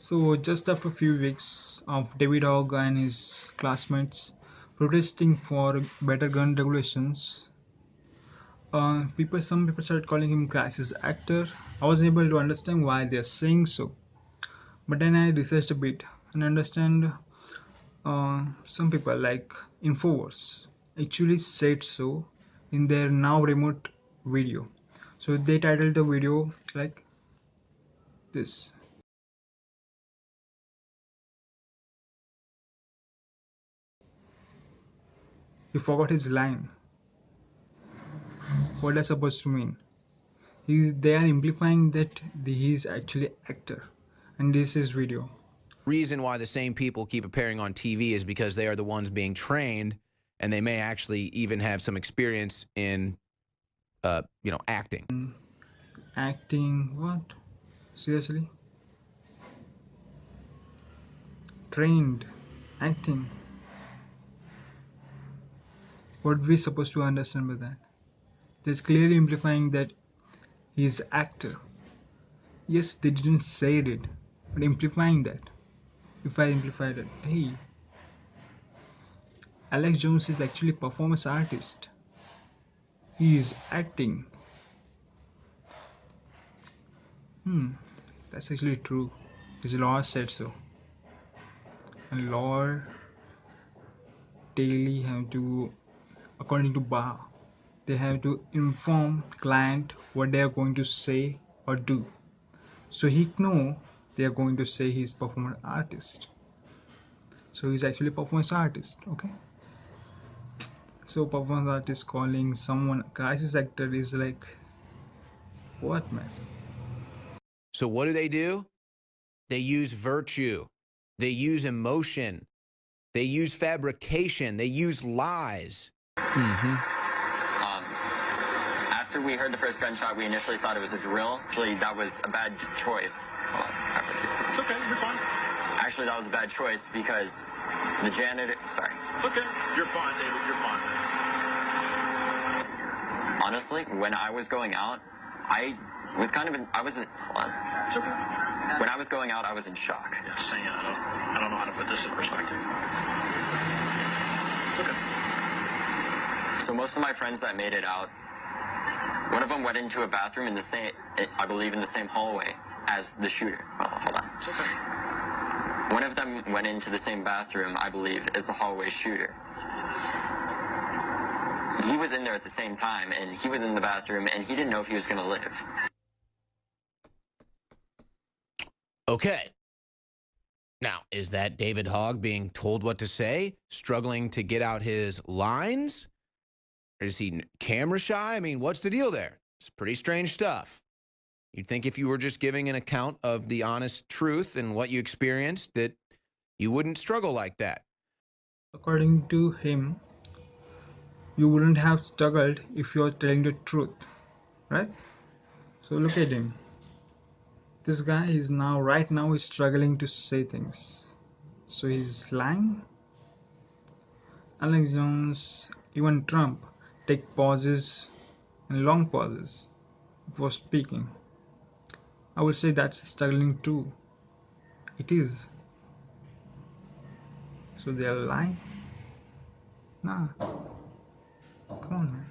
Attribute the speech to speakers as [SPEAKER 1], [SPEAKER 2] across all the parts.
[SPEAKER 1] So, just after a few weeks of David Hogg and his classmates protesting for better gun regulations, some people started calling him crisis actor. I was able to understand why they are saying so, but then I researched a bit and understand some people like Infowars actually said so in their now remote video. So they titled the video like this. He forgot his line. What that's supposed to mean? They are implying that he's actually actor, and this is video.
[SPEAKER 2] Reason why the same people keep appearing on TV is because they are the ones being trained, and they may actually even have some experience in, acting.
[SPEAKER 1] Acting? What? Seriously? Trained? Acting? What we supposed to understand by that? That's clearly implying that he's actor. Yes, they didn't say it, but implying that. If I amplified it, hey, Alex Jones is actually a performance artist. He is acting. That's actually true. His law said so. And law daily have to, according to Bar, they have to inform client what they are going to say or do. So he know they are going to say he's performance artist. So he's actually a performance artist, okay? So performance artist calling someone crisis actor is like, what, man?
[SPEAKER 2] So what do? They use virtue. They use emotion. They use fabrication. They use lies.
[SPEAKER 3] After we heard the first gunshot, we initially thought it was a drill. Actually, that was a bad choice.
[SPEAKER 4] It's okay, you're fine.
[SPEAKER 3] Actually, that was a bad choice because the janitor. Sorry.
[SPEAKER 4] It's okay. You're fine, David. You're fine.
[SPEAKER 3] Honestly, when I was going out, I was kind of in. I wasn't. Hold on.
[SPEAKER 4] It's okay.
[SPEAKER 3] When I was going out, I was in shock.
[SPEAKER 4] Yes, I don't know how to put this in perspective. It's okay.
[SPEAKER 3] So most of my friends that made it out, one of them went into a bathroom in the same, I believe, in the same hallway as the shooter. Oh, hold on.
[SPEAKER 4] It's okay.
[SPEAKER 3] One of them went into the same bathroom, I believe, as the hallway shooter. He was in there at the same time, and he was in the bathroom, and he didn't know if he was going to live.
[SPEAKER 2] Okay. Now, is that David Hogg being told what to say, struggling to get out his lines? Or is he camera shy? I mean, what's the deal there? It's pretty strange stuff. You'd think if you were just giving an account of the honest truth and what you experienced, that you wouldn't struggle like that.
[SPEAKER 1] According to him, you wouldn't have struggled if you're telling the truth, right? So look at him. This guy is right now is struggling to say things. So he's lying. Alex Jones, even Trump, take pauses and long pauses before speaking. I would say that's struggling too. It is. So they are lying? Nah. Come on, man.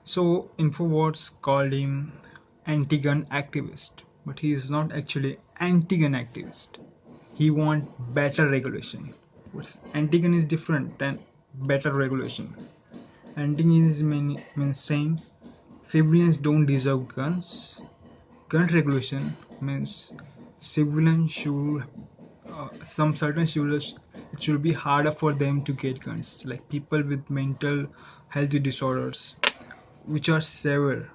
[SPEAKER 1] So Infowars called him anti-gun activist, but he is not actually anti-gun activist. He wants better regulation. Anti-gun is different than better regulation. Anti-gun means saying civilians don't deserve guns. Gun regulation means civilians should some certain should it should be harder for them to get guns, like people with mental health disorders, which are severe.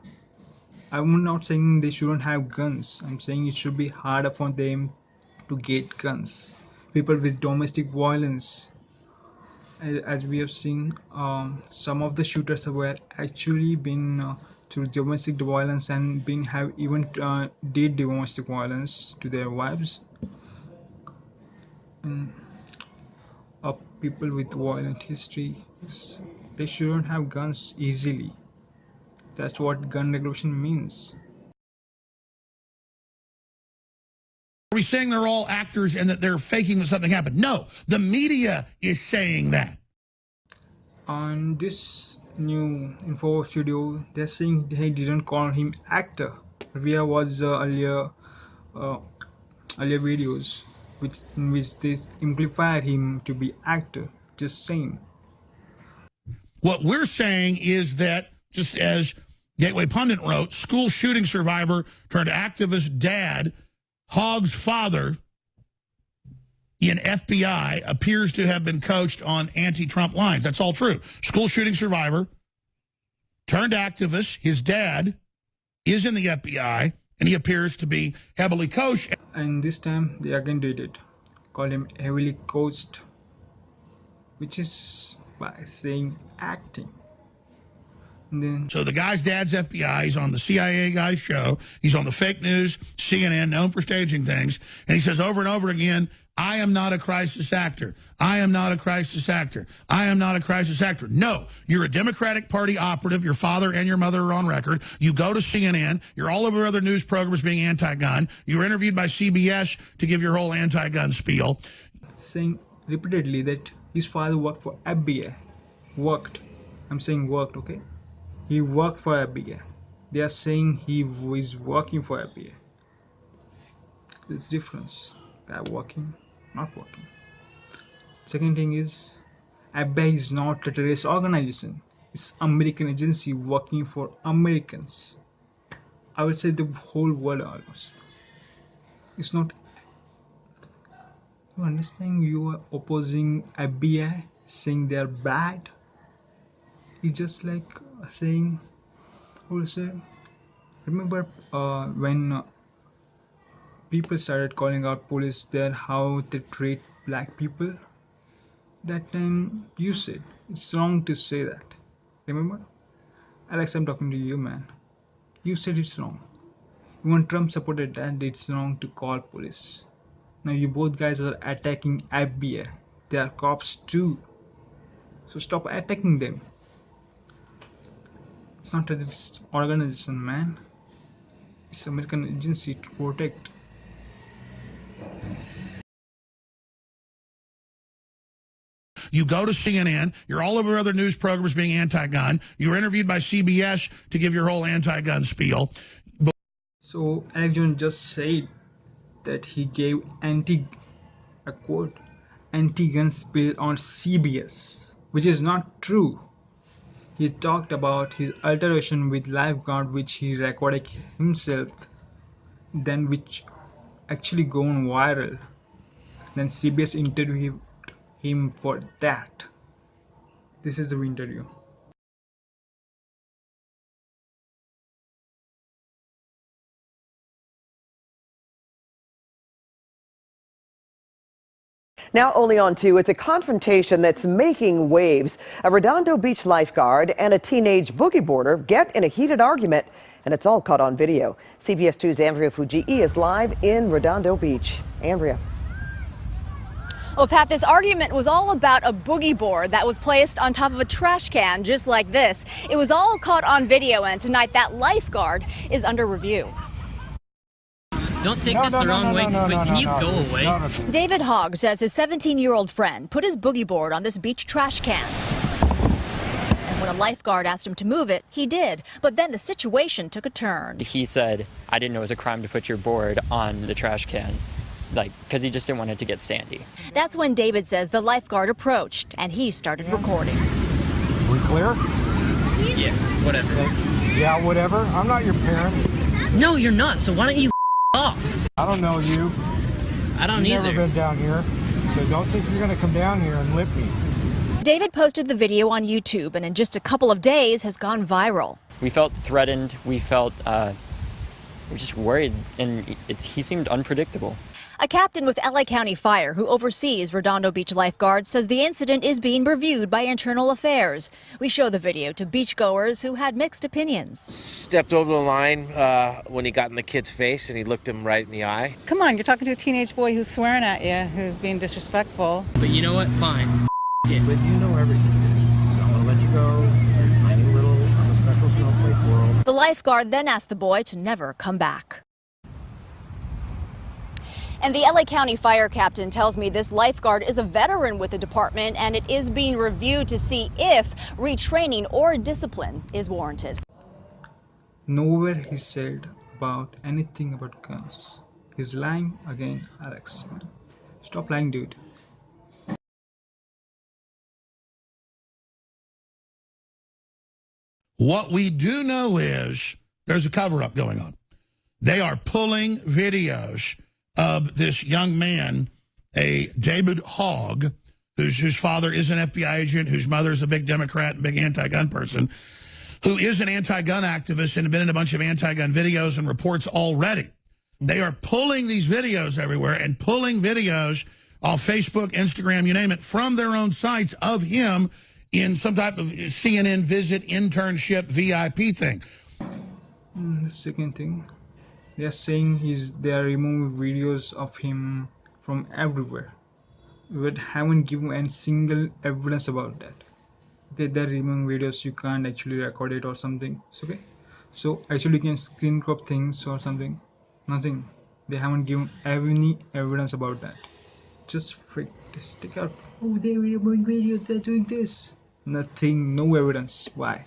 [SPEAKER 1] I'm not saying they shouldn't have guns. I'm saying it should be harder for them to get guns. People with domestic violence, as we have seen, some of the shooters were actually been through domestic violence and been have even did domestic violence to their wives. people with violent history, they shouldn't have guns easily. That's what gun regulation means.
[SPEAKER 5] Are we saying they're all actors and that they're faking that something happened? No, the media is saying that.
[SPEAKER 1] On this new info studio, they're saying they didn't call him actor. Via was uh, earlier videos in which they implied him to be actor. Just saying.
[SPEAKER 5] What we're saying is that, just as Gateway Pundit wrote, school shooting survivor turned activist dad, Hogg's father in FBI appears to have been coached on anti-Trump lines. That's all true. School shooting survivor turned activist. His dad is in the FBI, and he appears to be heavily coached.
[SPEAKER 1] And this time they again did it. Called him heavily coached, which is by saying acting. And then,
[SPEAKER 5] so the guy's dad's FBI. He's on the CIA guy's show. He's on the fake news, CNN, known for staging things. And he says over and over again, I am not a crisis actor. I am not a crisis actor. I am not a crisis actor. No, you're a Democratic Party operative. Your father and your mother are on record. You go to CNN. You're all over other news programs being anti-gun. You were interviewed by CBS to give your whole anti-gun spiel.
[SPEAKER 1] saying repeatedly that his father worked for FBI. Worked. I'm saying worked, okay? He worked for FBI. They are saying he is working for FBI. There's difference. Guy working, not working. Second thing is, FBI is not a terrorist organization. It's American agency working for Americans. I would say the whole world almost. It's not. You understand? You are opposing FBI, saying they are bad. It's just like saying, how to say? Remember when people started calling out police there how they treat black people? That time you said it's wrong to say that. Remember? Alex, I'm talking to you, man. You said it's wrong. Even Trump supported that it's wrong to call police. Now you both guys are attacking FBI. They are cops too. So stop attacking them. It's not a terrorist organization, man. It's American agency to protect.
[SPEAKER 5] You go to CNN. You're all over other news programs being anti-gun. You were interviewed by CBS to give your whole anti-gun spiel.
[SPEAKER 1] So Alex Jones just said that he gave a quote, anti-gun spiel on CBS, which is not true. He talked about his altercation with lifeguard, which he recorded himself, then which actually gone viral. Then CBS interviewed him for that. This is the interview.
[SPEAKER 6] Now only on 2, it's a confrontation that's making waves. A Redondo Beach lifeguard and a teenage boogie boarder get in a heated argument, and it's all caught on video. CBS 2's Andrea Fujii is live in Redondo Beach. Andrea.
[SPEAKER 7] Well, Pat, this argument was all about a boogie board that was placed on top of a trash can just like this. It was all caught on video, and tonight that lifeguard is under review.
[SPEAKER 8] Don't take this the wrong way, but can you go away?
[SPEAKER 7] David Hogg says his 17-year-old friend put his boogie board on this beach trash can. And when a lifeguard asked him to move it, he did. But then the situation took a turn.
[SPEAKER 9] He said, I didn't know it was a crime to put your board on the trash can, because he just didn't want it to get sandy.
[SPEAKER 7] That's when David says the lifeguard approached, and he started recording.
[SPEAKER 10] We clear?
[SPEAKER 8] Yeah, whatever.
[SPEAKER 10] Yeah, whatever. I'm not your parents.
[SPEAKER 8] No, you're not, so why don't you off?
[SPEAKER 10] I don't know you.
[SPEAKER 8] I don't
[SPEAKER 10] You've
[SPEAKER 8] either.
[SPEAKER 10] never been down here, so don't think you're going to come down here and lip me.
[SPEAKER 7] David posted the video on YouTube, and in just a couple of days has gone viral.
[SPEAKER 9] We felt threatened. We felt we're just worried, and he seemed unpredictable.
[SPEAKER 7] A captain with LA County Fire who oversees Redondo Beach lifeguards says the incident is being reviewed by Internal Affairs. We show the video to beachgoers who had mixed opinions.
[SPEAKER 11] Stepped over the line when he got in the kid's face and he looked him right in the eye.
[SPEAKER 12] Come on, you're talking to a teenage boy who's swearing at you, who's being disrespectful.
[SPEAKER 8] But you know what? Fine. It.
[SPEAKER 10] But you know everything. So I'm going to let you go. You're tiny little on a special snowflake world.
[SPEAKER 7] The lifeguard then asked the boy to never come back. And the LA County Fire captain tells me this lifeguard is a veteran with the department and it is being reviewed to see if retraining or discipline is warranted.
[SPEAKER 1] Nowhere he said about anything about guns. He's lying again, Alex. Stop lying, dude.
[SPEAKER 5] What we do know is there's a cover-up going on. They are pulling videos of this young man, a David Hogg, whose father is an FBI agent, whose mother is a big Democrat and big anti-gun person, who is an anti-gun activist and has been in a bunch of anti-gun videos and reports already. They are pulling these videos everywhere and pulling videos off Facebook, Instagram, you name it, from their own sites of him in some type of CNN visit, internship, VIP thing.
[SPEAKER 1] The second thing, they are saying they are removing videos of him from everywhere, but haven't given any single evidence about that. Okay, they're removing videos, you can't actually record it or something. It's okay. So actually you can screen crop things or something. Nothing. They haven't given any evidence about that. Just freak, stick out. Oh, they're removing videos, they're doing this. Nothing, no evidence. Why?